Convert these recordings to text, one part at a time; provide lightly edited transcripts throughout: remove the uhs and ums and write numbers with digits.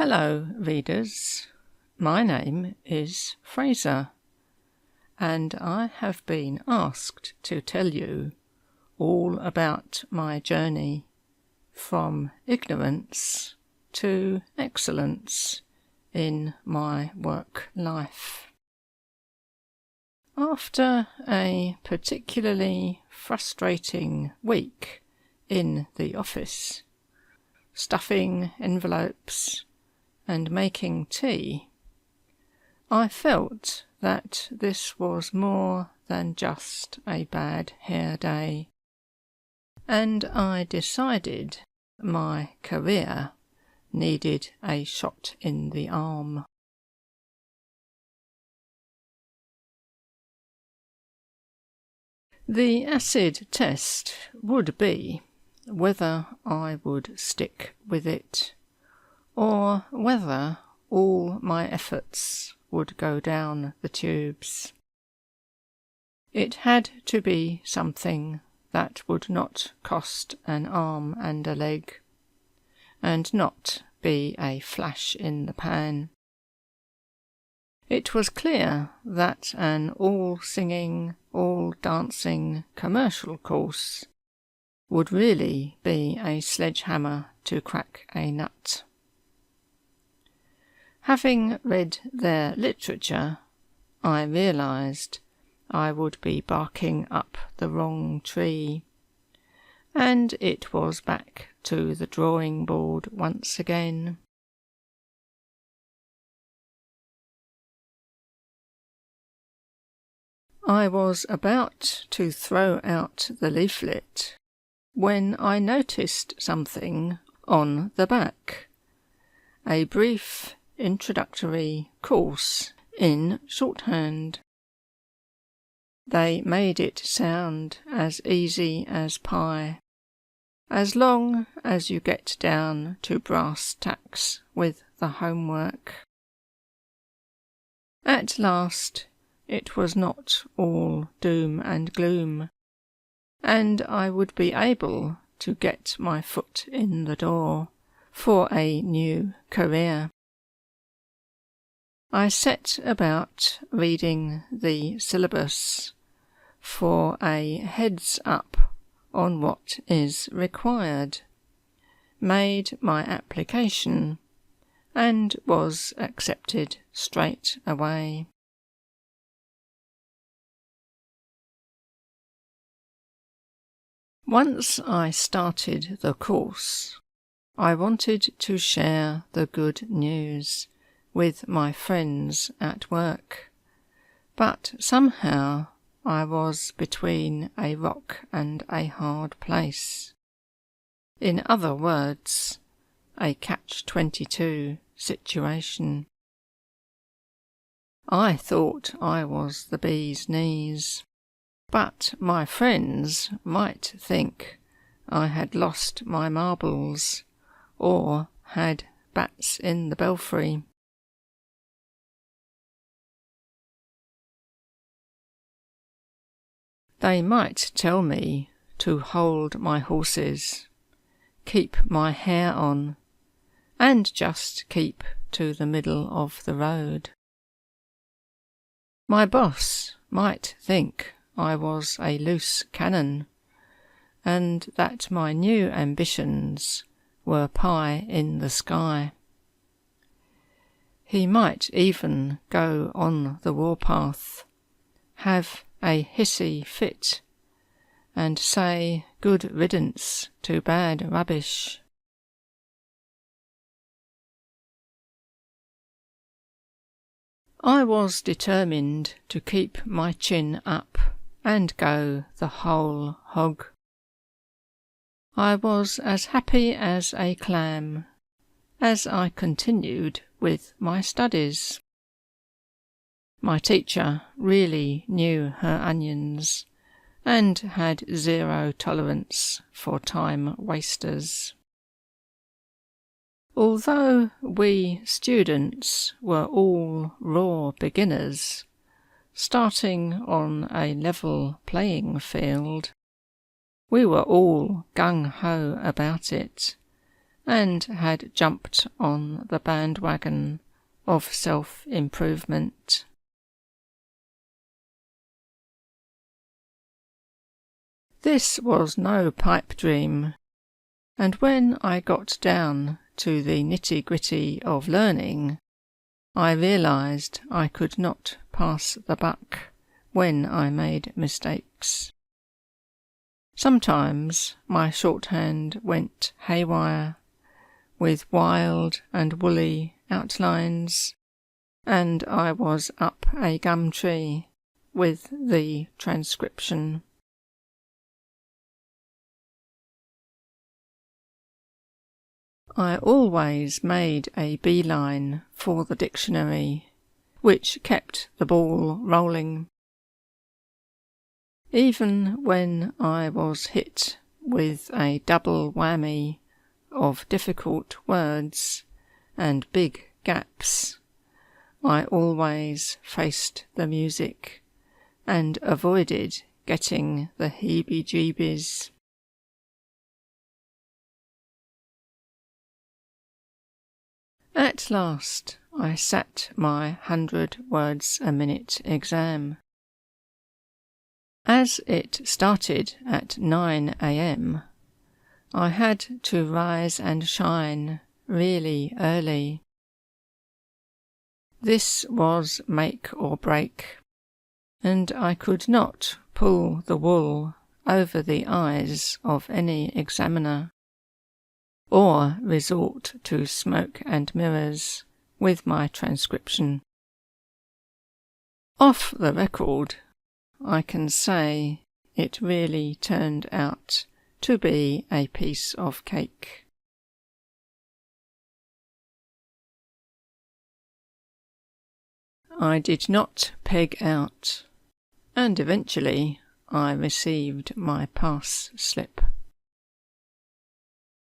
Hello, readers. My name is Fraser, and I have been asked to tell you all about my journey from ignorance to excellence in my work life. After a particularly frustrating week in the office, stuffing envelopes and making tea, I felt that this was more than just a bad hair day, and I decided my career needed a shot in the arm. The acid test would be whether I would stick with it, or whether all my efforts would go down the tubes. It had to be something that would not cost an arm and a leg, and not be a flash in the pan. It was clear that an all-singing, all-dancing commercial course would really be a sledgehammer to crack a nut. Having read their literature, I realised I would be barking up the wrong tree, and it was back to the drawing board once again. I was about to throw out the leaflet when I noticed something on the back, a brief introductory course in shorthand. They made it sound as easy as pie, as long as you get down to brass tacks with the homework. At last, it was not all doom and gloom, and I would be able to get my foot in the door for a new career. I set about reading the syllabus for a heads-up on what is required, made my application, and was accepted straight away. Once I started the course, I wanted to share the good news with my friends at work, but somehow I was between a rock and a hard place. In other words, a catch-22 situation. I thought I was the bee's knees, but my friends might think I had lost my marbles or had bats in the belfry. They might tell me to hold my horses, keep my hair on, and just keep to the middle of the road. My boss might think I was a loose cannon, and that my new ambitions were pie in the sky. He might even go on the warpath, have a hissy fit, and say good riddance to bad rubbish. I was determined to keep my chin up and go the whole hog. I was as happy as a clam as I continued with my studies. My teacher really knew her onions and had zero tolerance for time wasters. Although we students were all raw beginners, starting on a level playing field, we were all gung-ho about it, and had jumped on the bandwagon of self-improvement. This was no pipe dream, and when I got down to the nitty-gritty of learning, I realised I could not pass the buck when I made mistakes. Sometimes my shorthand went haywire, with wild and woolly outlines, and I was up a gum tree with the transcription. I always made a beeline for the dictionary, which kept the ball rolling. Even when I was hit with a double whammy of difficult words and big gaps, I always faced the music and avoided getting the heebie-jeebies. At last I sat my 100 words a minute exam. As it started at 9 a.m, I had to rise and shine really early. This was make or break, and I could not pull the wool over the eyes of any examiner, or resort to smoke and mirrors with my transcription. Off the record, I can say it really turned out to be a piece of cake. I did not peg out, and eventually I received my pass slip.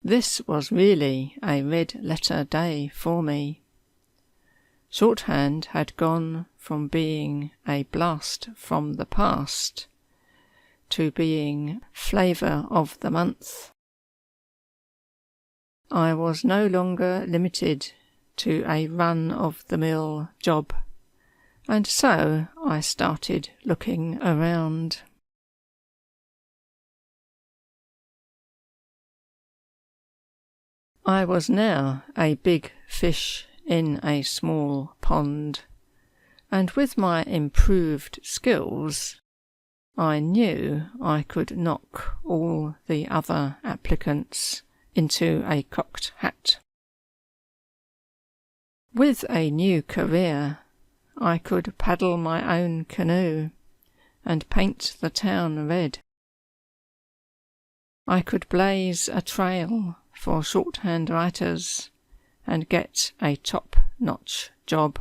This was really a red letter day for me. Shorthand had gone from being a blast from the past to being flavour of the month. I was no longer limited to a run-of-the-mill job, and so I started looking around. I was now a big fish in a small pond, and with my improved skills, I knew I could knock all the other applicants into a cocked hat. With a new career, I could paddle my own canoe and paint the town red. I could blaze a trail for shorthand writers and get a top-notch job.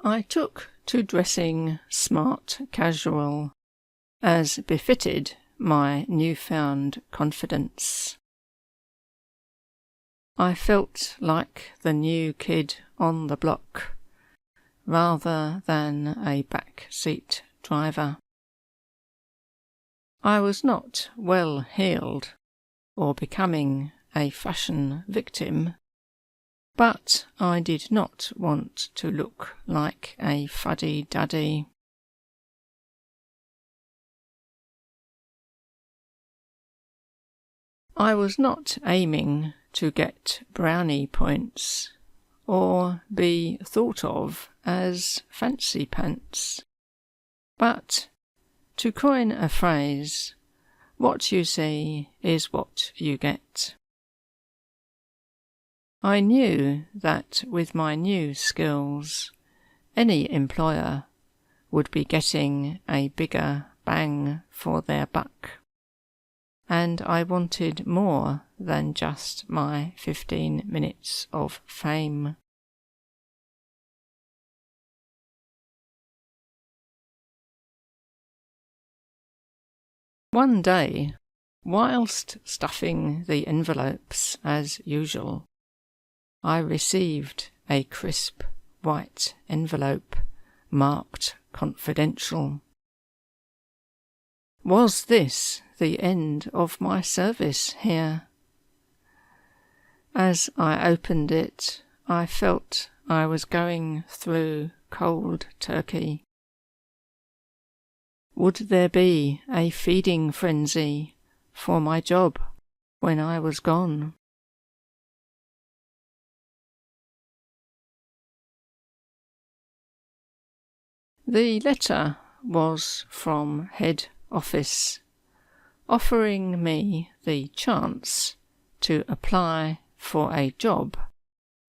I took to dressing smart casual, as befitted my newfound confidence. I felt like the new kid on the block, rather than a back-seat driver. I was not well-heeled or becoming a fashion victim, but I did not want to look like a fuddy-duddy. I was not aiming to get brownie points or be thought of as fancy pants, but, to coin a phrase, what you see is what you get. I knew that with my new skills, any employer would be getting a bigger bang for their buck, and I wanted more than just my 15 minutes of fame. One day, whilst stuffing the envelopes as usual, I received a crisp white envelope marked confidential. Was this the end of my service here? As I opened it, I felt I was going through cold turkey. Would there be a feeding frenzy for my job when I was gone? The letter was from head office, offering me the chance to apply for a job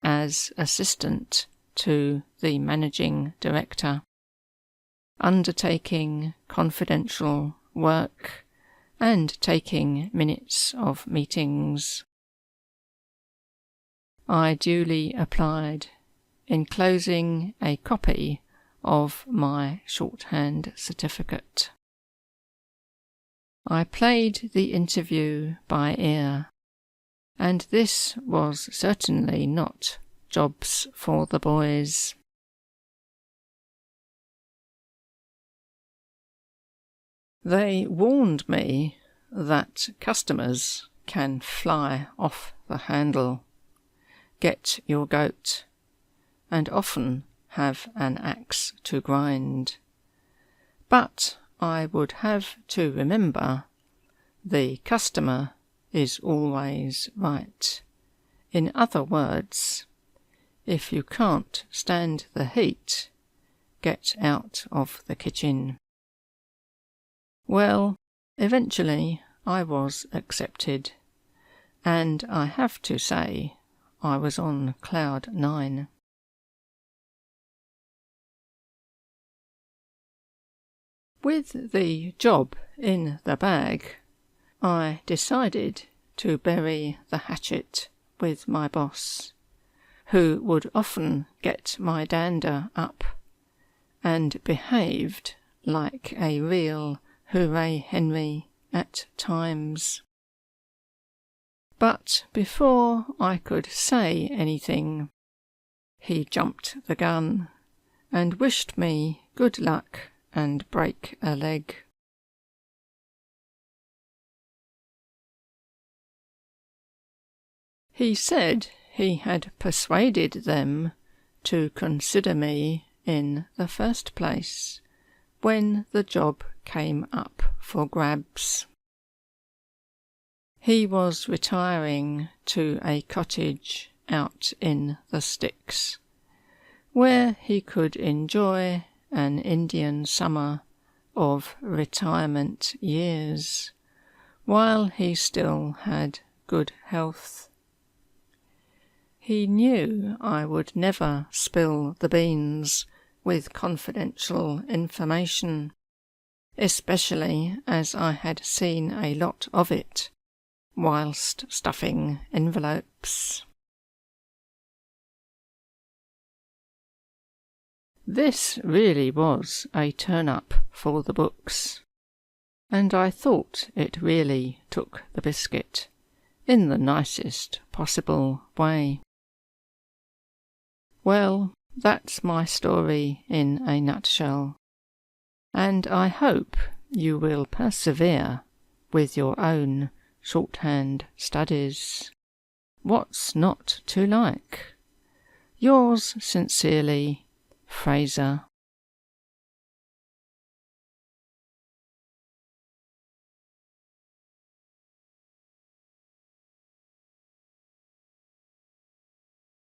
as assistant to the managing director, undertaking confidential work and taking minutes of meetings. I duly applied, enclosing a copy of my shorthand certificate. I played the interview by ear, and this was certainly not jobs for the boys. They warned me that customers can fly off the handle, get your goat, and often have an axe to grind. But I would have to remember the customer is always right. In other words, if you can't stand the heat, get out of the kitchen. Well, eventually I was accepted, and I have to say I was on cloud 9. With the job in the bag, I decided to bury the hatchet with my boss, who would often get my dander up, and behaved like a real hooray Henry at times. But before I could say anything, he jumped the gun and wished me good luck and break a leg. He said he had persuaded them to consider me in the first place when the job came up for grabs. He was retiring to a cottage out in the sticks, where he could enjoy an Indian summer of retirement years, while he still had good health. He knew I would never spill the beans with confidential information, especially as I had seen a lot of it whilst stuffing envelopes. This really was a turn-up for the books, and I thought it really took the biscuit in the nicest possible way. Well, that's my story in a nutshell, and I hope you will persevere with your own shorthand studies. What's not to like? Yours sincerely, Fraser.